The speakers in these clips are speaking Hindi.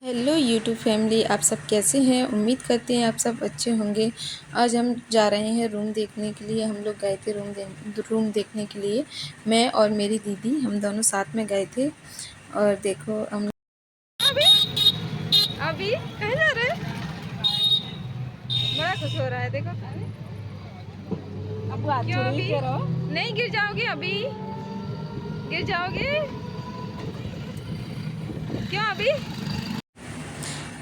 हेलो यूट्यूब फैमिली, आप सब कैसे हैं। उम्मीद करते हैं आप सब अच्छे होंगे। आज हम जा रहे हैं रूम देखने के लिए। हम लोग गए थे रूम देखने के लिए। मैं और मेरी दीदी हम दोनों साथ में गए थे। और देखो हम अभी अभी कहीं जा रहे हैं। बड़ा खुश हो रहा है, देखो। अब क्यों अभी नहीं गिर जाओगे? अभी गिर जाओगे क्यों?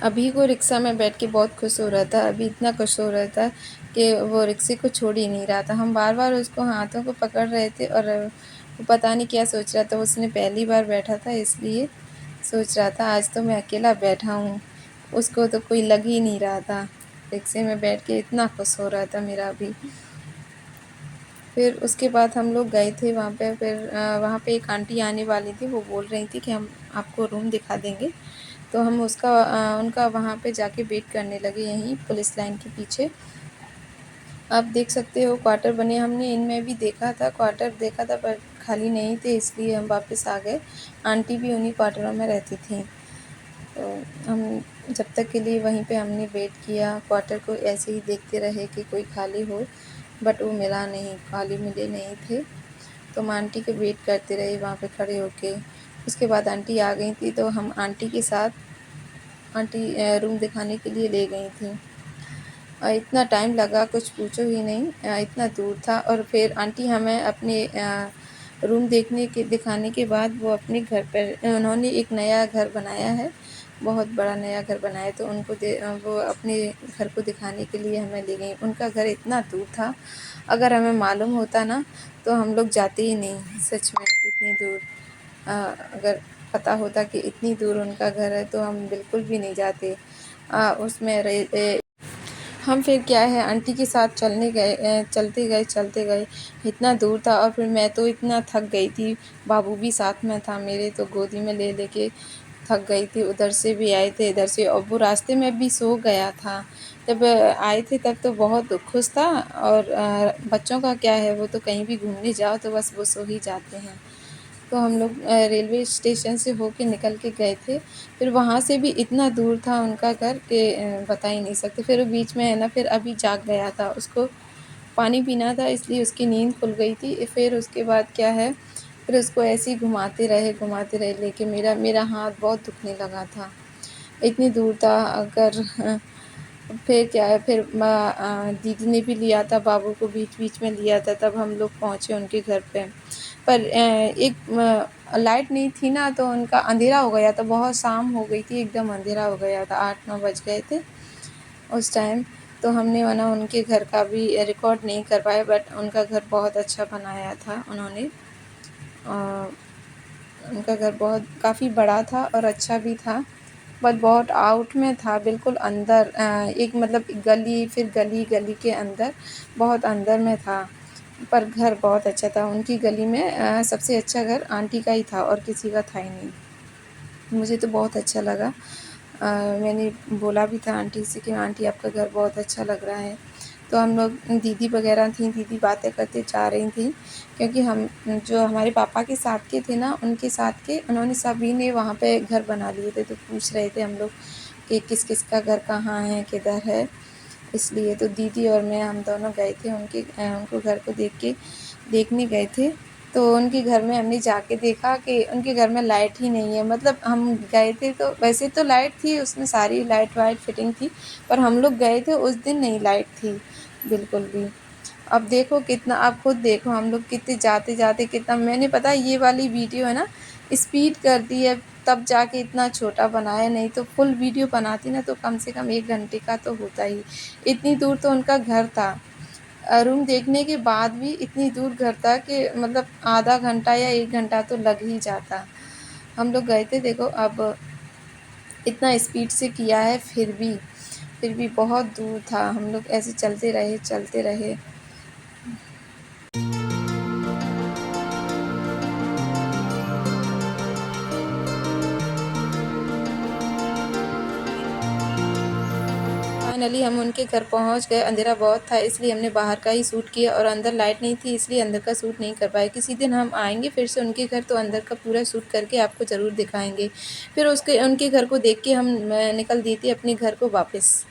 अभी को रिक्शा में बैठ के बहुत खुश हो रहा था। अभी इतना खुश हो रहा था कि वो रिक्शे को छोड़ ही नहीं रहा था। हम बार बार उसको हाथों को पकड़ रहे थे और वो पता नहीं क्या सोच रहा था। उसने पहली बार बैठा था इसलिए सोच रहा था आज तो मैं अकेला बैठा हूँ। उसको तो कोई लग ही नहीं रहा था। रिक्शे में बैठ के इतना खुश हो रहा था मेरा अभी। फिर उसके बाद हम लोग गए थे वहाँ पे। फिर वहाँ पे एक आंटी आने वाली थी। वो बोल रही थी कि हम आपको रूम दिखा देंगे। तो हम उनका वहाँ पे जाके वेट करने लगे, यहीं पुलिस लाइन के पीछे। आप देख सकते हो क्वार्टर बने। हमने इनमें भी देखा था, क्वार्टर देखा था, पर खाली नहीं थे इसलिए हम वापस आ गए। आंटी भी उन्हीं क्वार्टरों में रहती थी। तो हम जब तक के लिए वहीं पे हमने वेट किया। क्वार्टर को ऐसे ही देखते रहे कि कोई खाली हो, बट वो मिला नहीं, खाली मिले नहीं थे। तो हम आंटी के वेट करते रहे वहाँ पे खड़े होके। उसके बाद आंटी आ गई थी तो हम आंटी के साथ रूम दिखाने के लिए ले गई थी। इतना टाइम लगा कुछ पूछो ही नहीं, इतना दूर था। और फिर आंटी हमें अपने रूम दिखाने के बाद वो अपने घर पर उन्होंने एक नया घर बनाया है, बहुत बड़ा नया घर बनाया। तो वो अपने घर को दिखाने के लिए हमें ले गई। उनका घर इतना दूर था, अगर हमें मालूम होता ना तो हम लोग जाते ही नहीं। सच में इतनी दूर अगर पता होता कि इतनी दूर उनका घर है तो हम बिल्कुल भी नहीं जाते। उसमें हम फिर क्या है आंटी के साथ चलते गए। इतना दूर था और फिर मैं तो इतना थक गई थी। बाबू भी साथ में था मेरे, तो गोदी में ले लेके थक गई थी। उधर से भी आए थे, इधर से, और वो रास्ते में भी सो गया था। जब आए थे तब तो बहुत खुश था। और बच्चों का क्या है, वो तो कहीं भी घूमने जाओ तो बस वो सो ही जाते हैं। तो हम लोग रेलवे स्टेशन से होके निकल के गए थे। फिर वहाँ से भी इतना दूर था उनका घर कि बता ही नहीं सकते। फिर वो बीच में है ना, फिर अभी जाग गया था, उसको पानी पीना था इसलिए उसकी नींद खुल गई थी। फिर उसके बाद क्या है, फिर उसको ऐसे ही घुमाते रहे लेके। मेरा हाथ बहुत दुखने लगा था, इतनी दूर था। अगर फिर क्या है, फिर दीदी ने भी लिया था बाबू को, बीच बीच में लिया था, तब हम लोग पहुँचे उनके घर पे। पर लाइट नहीं थी ना, तो उनका अंधेरा हो गया था, बहुत शाम हो गई थी, एकदम अंधेरा हो गया था, 8-9 बज गए थे उस टाइम। तो हमने वरना उनके घर का भी रिकॉर्ड नहीं कर पाए, बट उनका घर बहुत अच्छा बनाया था उन्होंने। उनका घर बहुत काफ़ी बड़ा था और अच्छा भी था, बट बहुत आउट में था, बिल्कुल अंदर। एक मतलब गली, फिर गली के अंदर, बहुत अंदर में था। पर घर बहुत अच्छा था। उनकी गली में सबसे अच्छा घर आंटी का ही था और किसी का था ही नहीं। मुझे तो बहुत अच्छा लगा। मैंने बोला भी था आंटी से कि आंटी आपका घर बहुत अच्छा लग रहा है। तो हम लोग, दीदी वगैरह थी, दीदी बातें करते जा रही थी, क्योंकि हम जो हमारे पापा के साथ के थे ना, उनके साथ के, उन्होंने सभी ने वहाँ पे घर बना लिए थे। तो पूछ रहे थे हम लोग कि किस किस का घर कहाँ है, किधर है। इसलिए तो दीदी और मैं, हम दोनों गए थे उनको घर को देखने गए थे। तो उनके घर में हमने जाके देखा कि उनके घर में लाइट ही नहीं है। मतलब हम गए थे तो वैसे तो लाइट थी, उसमें सारी लाइट वाइट फिटिंग थी, पर हम लोग गए थे उस दिन नहीं लाइट थी बिल्कुल भी। अब देखो कितना, आप खुद देखो हम लोग कितने जाते जाते कितना, मैंने पता है ये वाली वीडियो है ना स्पीड कर दी है, तब जाके इतना छोटा बनाया, नहीं तो फुल वीडियो बनाती ना तो कम से कम 1 घंटे का तो होता ही। इतनी दूर तो उनका घर था। रूम देखने के बाद भी इतनी दूर घर था कि मतलब आधा घंटा या 1 घंटा तो लग ही जाता। हम लोग गए थे, देखो अब इतना स्पीड से किया है, फिर भी बहुत दूर था। हम लोग ऐसे चलते रहे। फाइनली हम उनके घर पहुंच गए। अंधेरा बहुत था इसलिए हमने बाहर का ही शूट किया और अंदर लाइट नहीं थी इसलिए अंदर का शूट नहीं कर पाए। किसी दिन हम आएंगे फिर से उनके घर तो अंदर का पूरा शूट करके आपको ज़रूर दिखाएंगे। फिर उनके घर को देख के हम निकल दी थी अपने घर को वापस।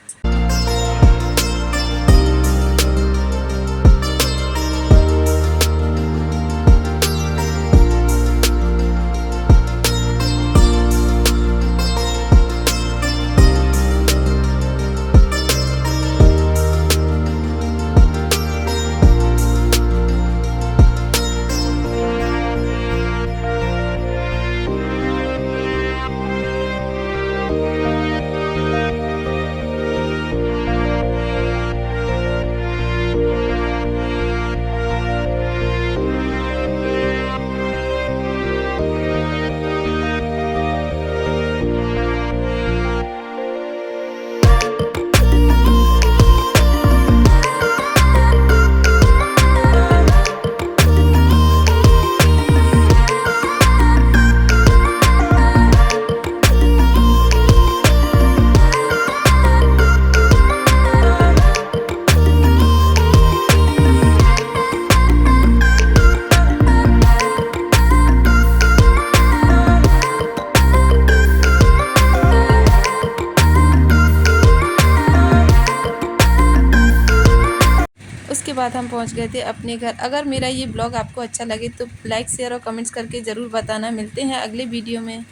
उसके बाद हम पहुंच गए थे अपने घर। अगर मेरा ये ब्लॉग आपको अच्छा लगे तो लाइक शेयर और कमेंट्स करके ज़रूर बताना। मिलते हैं अगले वीडियो में।